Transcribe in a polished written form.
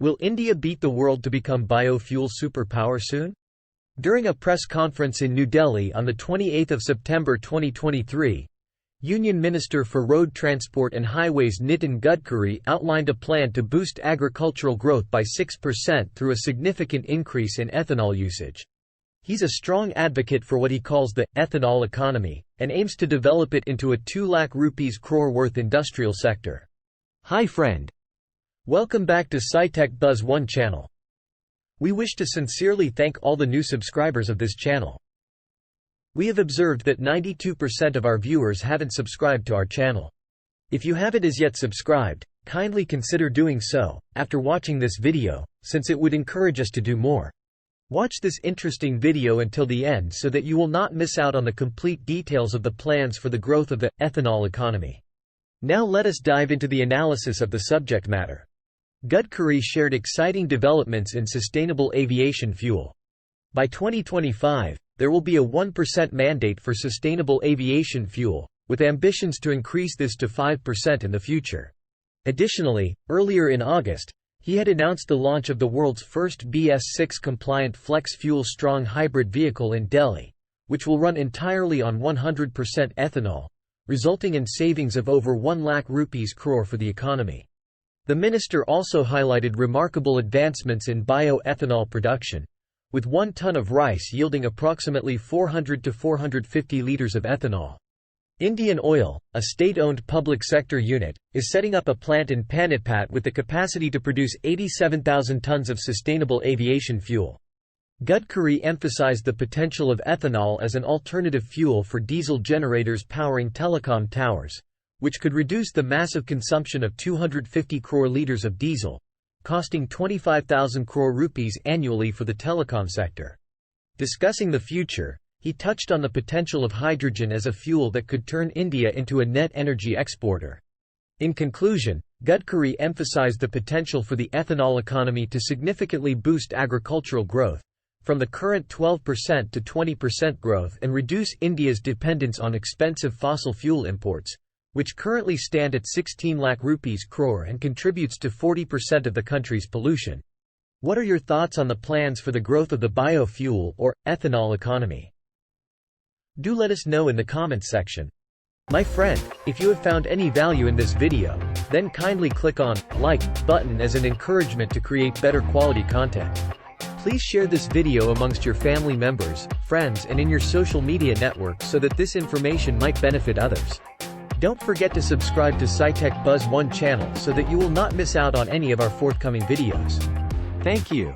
Will India beat the world to become biofuel superpower soon? During a press conference in New Delhi on 28 September 2023, Union Minister for Road Transport and Highways Nitin Gadkari outlined a plan to boost agricultural growth by 6% through a significant increase in ethanol usage. He's a strong advocate for what he calls the ethanol economy, and aims to develop it into a 2 lakh rupees crore worth industrial sector. Hi friend. Welcome back to SciTech Buzz 1 channel. We wish to sincerely thank all the new subscribers of this channel. We have observed that 92% of our viewers haven't subscribed to our channel. If you haven't as yet subscribed, kindly consider doing so after watching this video, since it would encourage us to do more. Watch this interesting video until the end so that you will not miss out on the complete details of the plans for the growth of the ethanol economy. Now let us dive into the analysis of the subject matter. Gadkari shared exciting developments in sustainable aviation fuel. By 2025, there will be a 1% mandate for sustainable aviation fuel, with ambitions to increase this to 5% in the future. Additionally, earlier in August, he had announced the launch of the world's first BS6-compliant flex-fuel strong hybrid vehicle in Delhi, which will run entirely on 100% ethanol, resulting in savings of over 1 lakh rupees crore for the economy. The minister also highlighted remarkable advancements in bioethanol production, with 1 ton of rice yielding approximately 400 to 450 liters of ethanol. Indian Oil, a state-owned public sector unit, is setting up a plant in Panipat with the capacity to produce 87,000 tons of sustainable aviation fuel. Gadkari emphasized the potential of ethanol as an alternative fuel for diesel generators powering telecom towers, which could reduce the massive consumption of 250 crore liters of diesel, costing 25,000 crore rupees annually for the telecom sector. Discussing the future, he touched on the potential of hydrogen as a fuel that could turn India into a net energy exporter. In conclusion, Gadkari emphasized the potential for the ethanol economy to significantly boost agricultural growth, from the current 12% to 20% growth, and reduce India's dependence on expensive fossil fuel imports, which currently stand at 16 lakh rupees crore and contributes to 40% of the country's pollution. What are your thoughts on the plans for the growth of the biofuel or ethanol economy? Do let us know in the comments section. My friend, if you have found any value in this video, then kindly click on like button as an encouragement to create better quality content. Please share this video amongst your family members, friends, and in your social media networks so that this information might benefit others. Don't forget to subscribe to SciTech Buzz 1 channel so that you will not miss out on any of our forthcoming videos. Thank you.